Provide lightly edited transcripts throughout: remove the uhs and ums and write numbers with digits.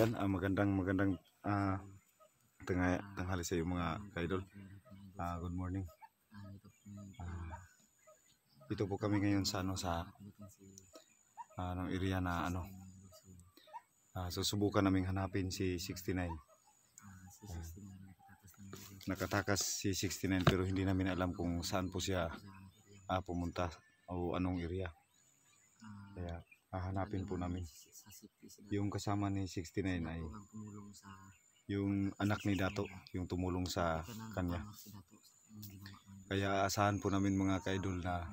yan, magandang tanghali sa iyo mga ka-idol. Good morning. Dito po kami ngayon sa ng area na susubukan naming hanapin si 69. Nakatakas si 69 pero hindi namin alam kung saan po siya pumunta o anong area. Kaya hahanapin po namin. Yung kasama ni 69 ay yung anak ni Dato, yung tumulong sa kanya. Kaya asahan po namin mga ka-idol na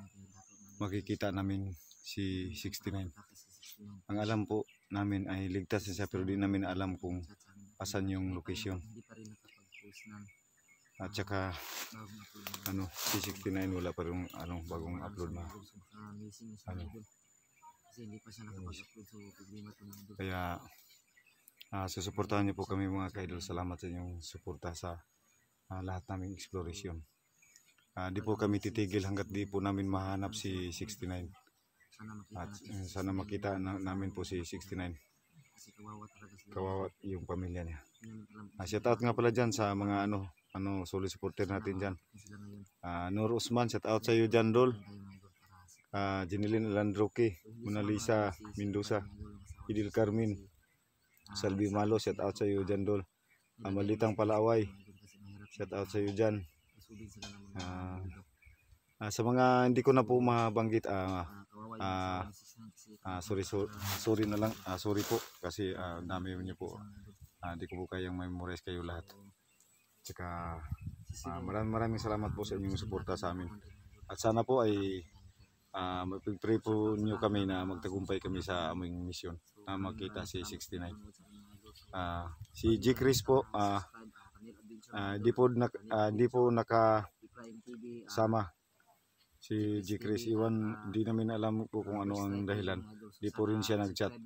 makikita namin si 69. Ang alam po namin ay ligtas na siya pero di namin alam kung asan yung location. At saka si 69 wala pa rin bagong upload na kaya susuportahan niyo po kami mga ka-idol. Salamat sa inyong suporta sa lahat naming exploration. Di po kami titigil hanggat di po namin mahanap si 69. At sana makita namin po si 69. Kawawa yung pamilya niya. Shout out nga pala dyan sa mga solid supporter natin dyan. Nur Usman, shout out sa iyo dyan, Dol. Jeneline Landroque, Mona Lisa Mendoza, Idil Carmen, Salvi Malo, shout out sa iyo dyan, Dol. Malitang Palaway, shout out sa iyo dyan. Sa mga hindi ko na po mabanggit, sorry na lang, sorry po kasi dami niyo po, hindi ko po kayang memorize kayo lahat. Tsaka maraming salamat po sa inyong suporta sa amin. At sana po ay mag-pray po niyo kami na magtagumpay kami sa aming mission na makita si 69. Si G. Chris po di po nakasama si G. Chris. Iwan, hindi namin alam po kung ano ang dahilan. Di po rin siya nag-chat.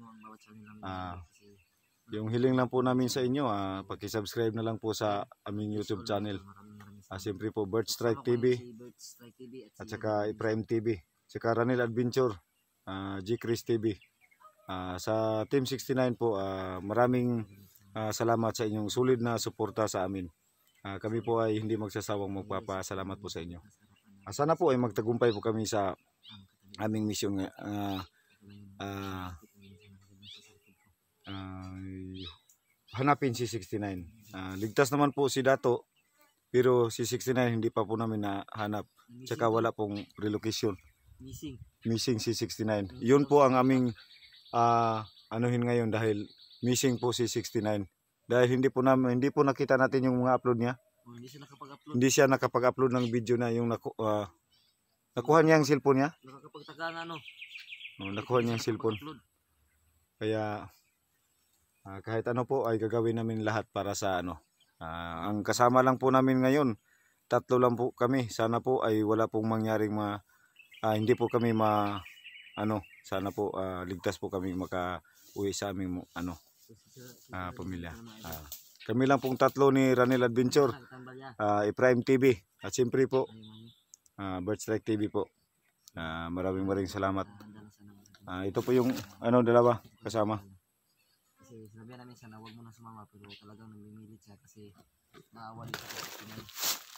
Yung hiling lang po namin sa inyo, paki-subscribe na lang po sa aming YouTube channel. Siyempre po Birdstrike TV at saka Prime TV, saka Ranil Adventure, G. Chris TV. Sa Team 69 po, maraming salamat sa inyong sulit na suporta sa amin. Kami po ay hindi magsasawang magpapasalamat po sa inyo. Sana po ay magtagumpay po kami sa aming mission. Hanapin si 69. Ligtas naman po si Dato, pero si 69 hindi pa po namin nahanap. Tsaka wala pong relocation. Missing si 69. Yun po ang aming anuhin ngayon dahil missing po si 69. Dahil hindi po nakita natin yung mga upload niya. Hindi siya nakapag-upload ng video na yung nakuha niya ang cellphone niya. Nakuha niya ang cellphone. Kaya kahit ano po ay gagawin namin lahat para sa ang kasama lang po namin ngayon, 3 lang po kami. Sana po ay wala pong mangyaring hindi po kami sana po ligtas po kami maka-uwi sa aming pamilya. Kami lang pong 3 ni Ranil Adventure, Prime TV at siyempre po Birdstrike TV po. Maraming salamat. Ito po yung dalawa kasama. Kasi sinabi namin sana wag mo na sumama pero talagang namimilit siya kasi naawa din siya.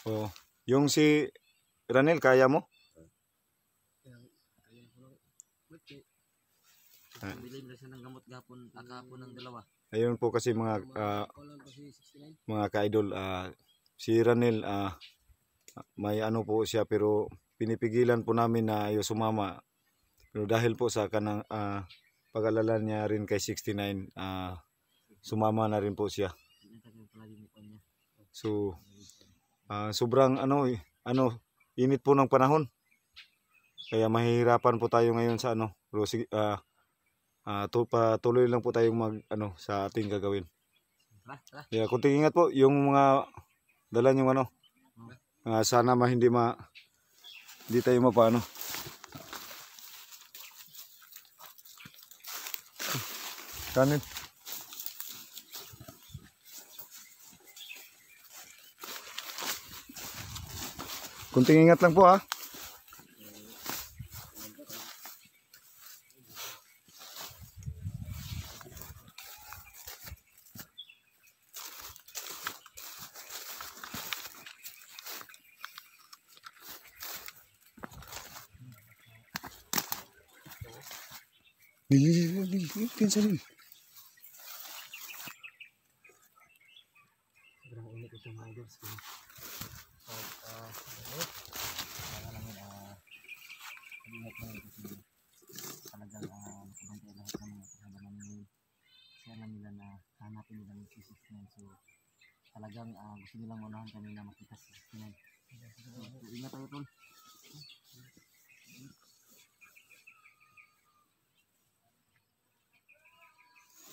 Oh, yung si Ranil kaya mo? Bilhin na siya ng gamot gapon ng dalawa. Ayun po kasi mga ka-idol, si Ranil may po siya pero pinipigilan po namin na ayaw sumama. Pero dahil po sa kanang pag-alala niya rin kay 69, sumama na rin po siya. So sobrang init po ng panahon. Kaya mahihirapan po tayo ngayon sa pero patuloy lang po tayong sa ating gagawin. Kaya kunting ingat po yung mga dala yung sana hindi tayo mapaano. Kanin. Kunting ingat lang po ha. Pinsa Nil. Sobrang init ito mga idol. So, init. Kaya namin, ingat namin kasi talagang nakabantay lahat ng mga kasama namin. Kasi alam nila na hanapin nila yung C69. So, talagang gusto nilang maunahan kami na makita si C69. So, ingat tayo tol.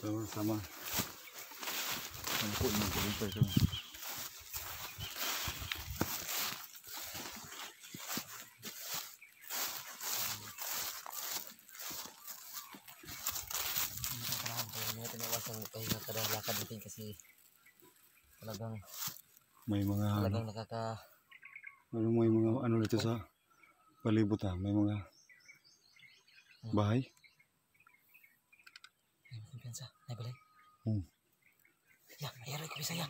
Sama-sama. Sangkut ng kulimpay ito. Hindi tinawasan pahinga kada lakad natin kasi talagang May mga may mga ano dito sa palibot ha. May mga bahay. Kumpiyansa, ay balay. Ya, mayroon ko bisa ya.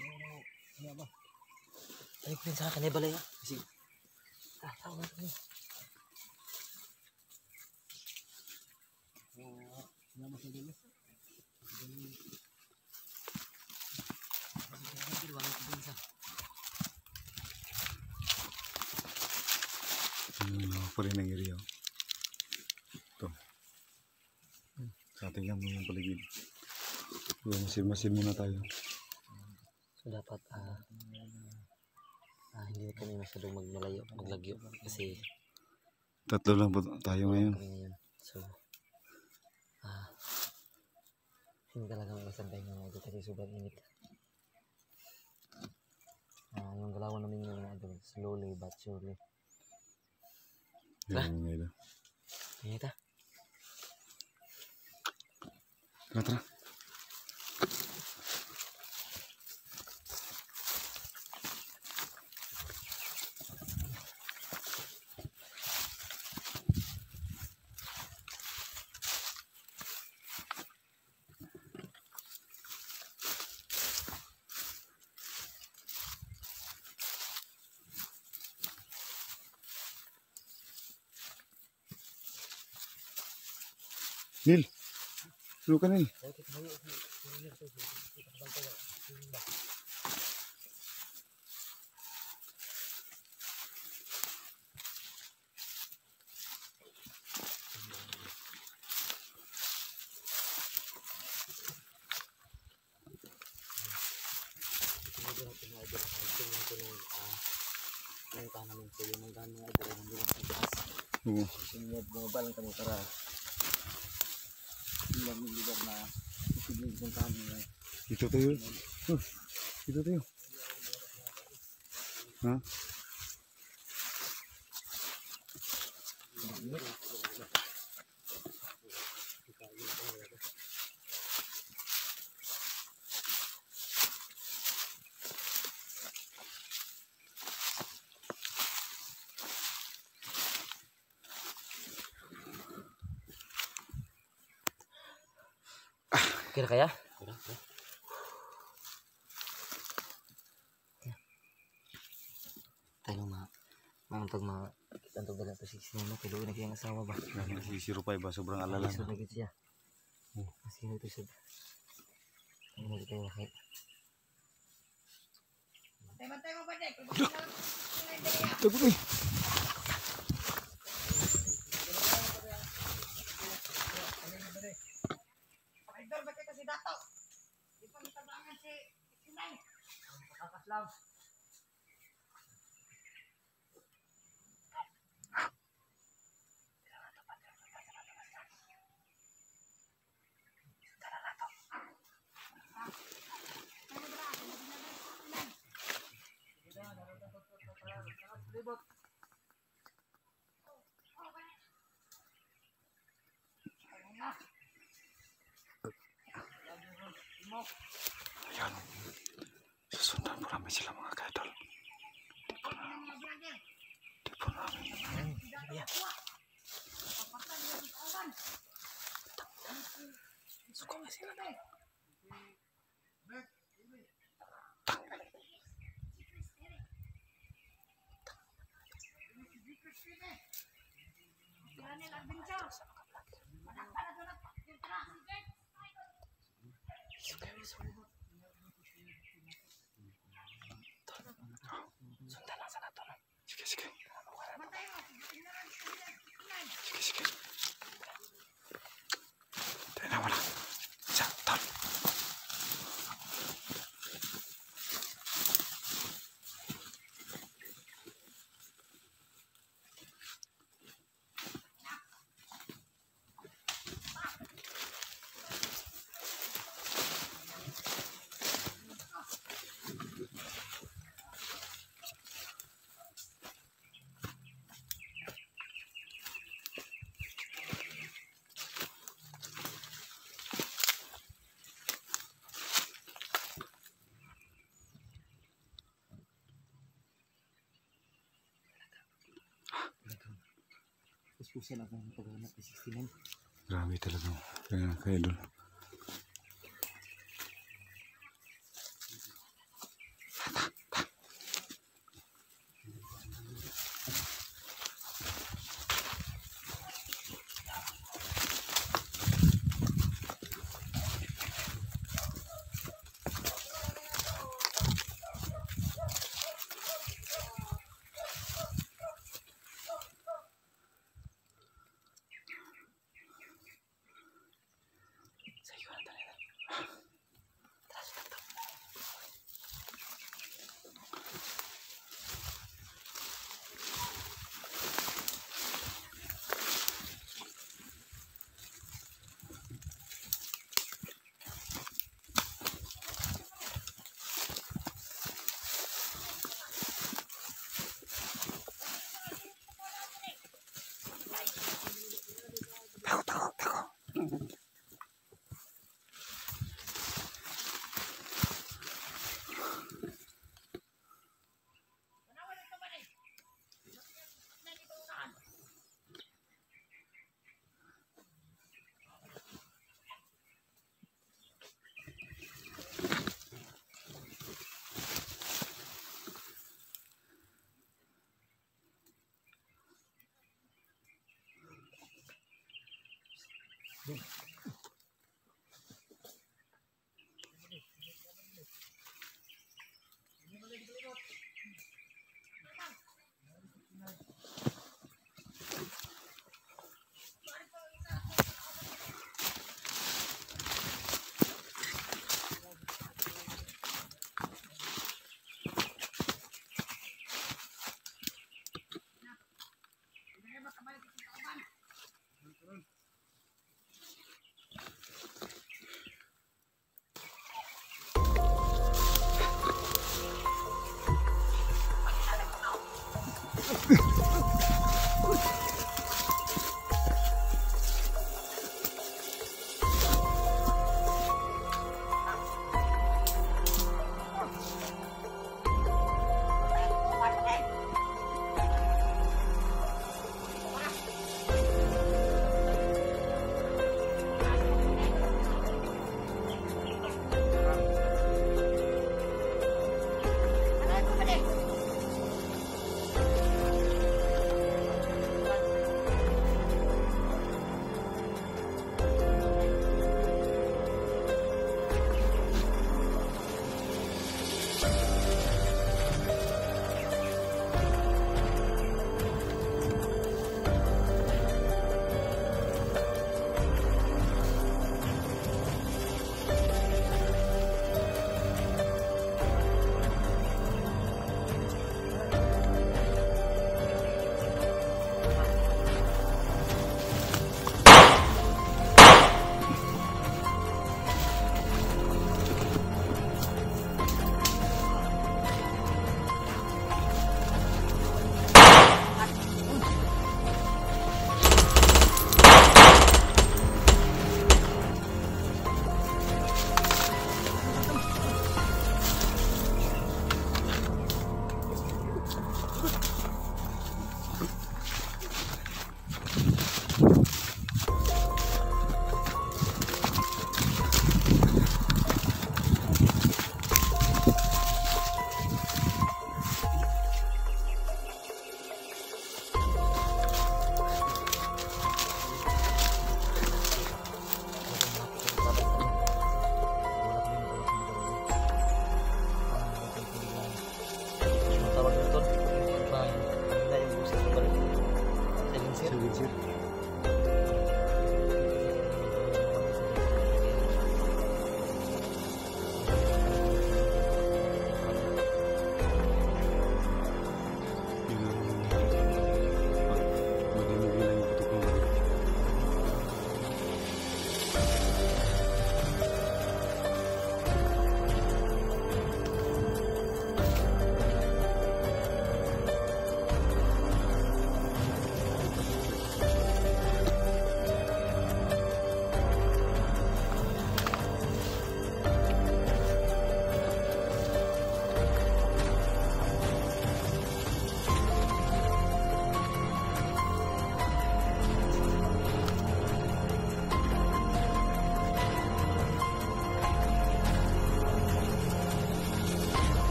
Ay kumpiyansa ka, kanay balay ya. Kasi tao na ito. Pa rin ang area. Ito. Sa ating lang yung paligid. Masin muna tayo. So dapat hindi kami masyadong maglagyo kasi Tatlo lang po tayo ngayon. kami ngayon. So hindi talaga may isang pahinga mga idol kasi sobrang init. Yung galawan namin yung mga idol, slowly but surely. Yan mga ito. Init ah. Tara. Nil. Lu ka Nil. Punta namin sa yung mga mga idol ng bilang sa taas. Oo. Sinunod bumaba lang kami para bilang ng lugar na posibleng puntahan nila. Dito tayo. Dito tayo. Ha? Kira kaya? Tayo pag kitang dalang to 69 mo, kiluin na kayang asawa ba? Si 05 ba? Sobrang alala Isod na. na gid siya. Masino ito isod. Ano dito yung kahit. Bantay mo ba, Dek? Tago eh. Pakidor ba kita si Dato? Di pa natabangan si Sinay. Kakaslav. Ayan. Susundan po namin sila mga kaidol. Di po namin. Iya. Suko nga sila. Kuskusan ako ng paghahanap kay 69. Grabe talaga. Kaya ka-idol.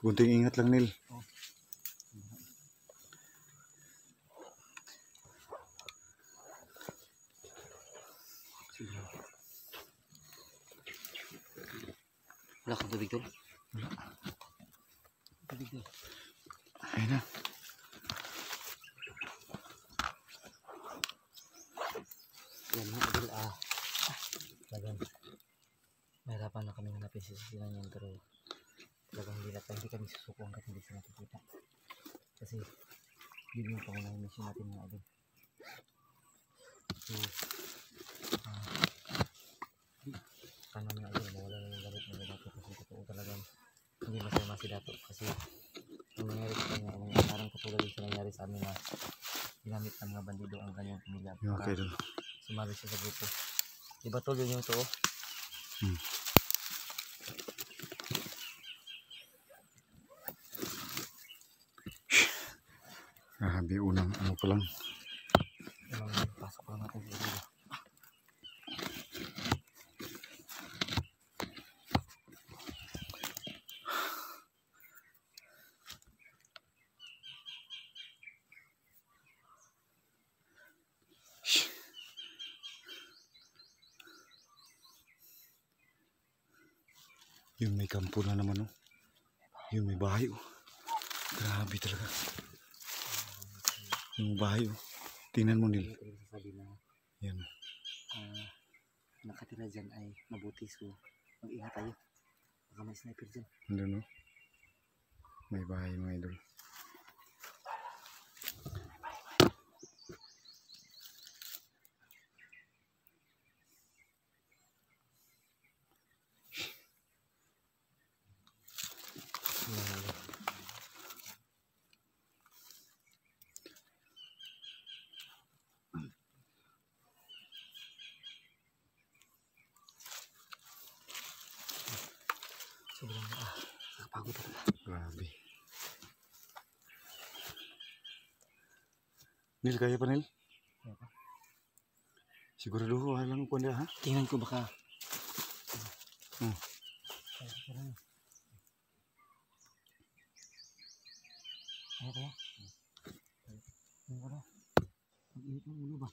Gunting ingat lang, Nil. Wala kang tubig, Tol? Wala. Tubig, Tol. Ayun na. Yan mga idol, talagang mahirapan na kami hanapin si Sisinan yan, pero talagang hindi kami susuko hanggat hindi siya nakikita. Kasi yun yung pangunahing mission natin mga idol. So, sana mga idol, mawala na yung galit na Dato, kasi totoo talagang hindi masama si Dato, kasi ang nangyari sa kanya, parang katulad din sa nangyari sa amin na ginamit ng mga bandido ang kanyang pamilya. Yung mga kaidol. Sumali siya sa grupo. Diba, Tol, yun yung totoo? Grabe, unang ano pa lang. Pasok lang natin siguro. Yun, may kampo na naman, oh. Yun, may bahay, oh. Grabe talaga. Yung bahay, oh. Tingnan mo, Nil. Sabi na, Yan. nakatira dyan ay mabuti, so mag-ingat tayo. Baka may sniper dyan. Andun, oh. May bahay, mga idol. Sobrang nakapagod talaga. Grabe. Nil, kaya pa, Nil? Kaya pa. Sigurado ko, alam ko na, ha? Tingnan ko baka. Hmm. Ano kaya? Ano kaya? Mag-init ng ulo ba?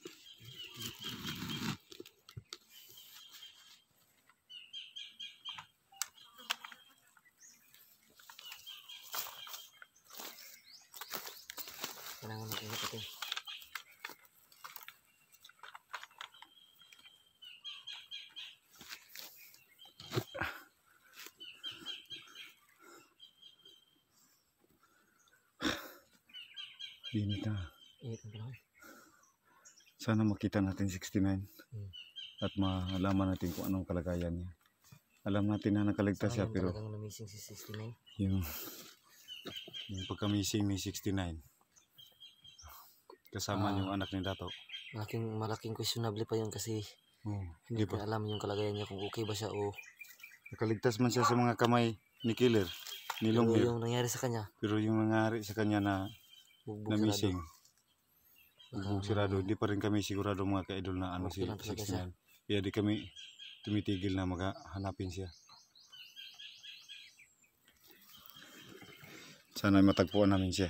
Kailangan mag-ingat ito. Init na. Init ang panahon. Sana makita natin 69 at malaman natin kung anong kalagayan niya. Alam natin na nakaligtas siya, pero talagang na-missing si 69. yung pagka-missing ni 69 kasama yung anak ni Dato. Malaking questionable pa yun kasi hindi Di ba? pa alam yung kalagayan niya kung okay ba siya o Nakaligtas man siya sa mga kamay ni killer, ni Longhir, yung nangyari sa kanya. pero yung nangyari sa kanya na Bugbog missing, sarado. bugbog sirado, di pa rin kami sigurado mga ka-idol na ano Okay si lang talaga siya. 69. Kaya di kami tumitigil na maghanapin siya. Sana matagpuan namin siya.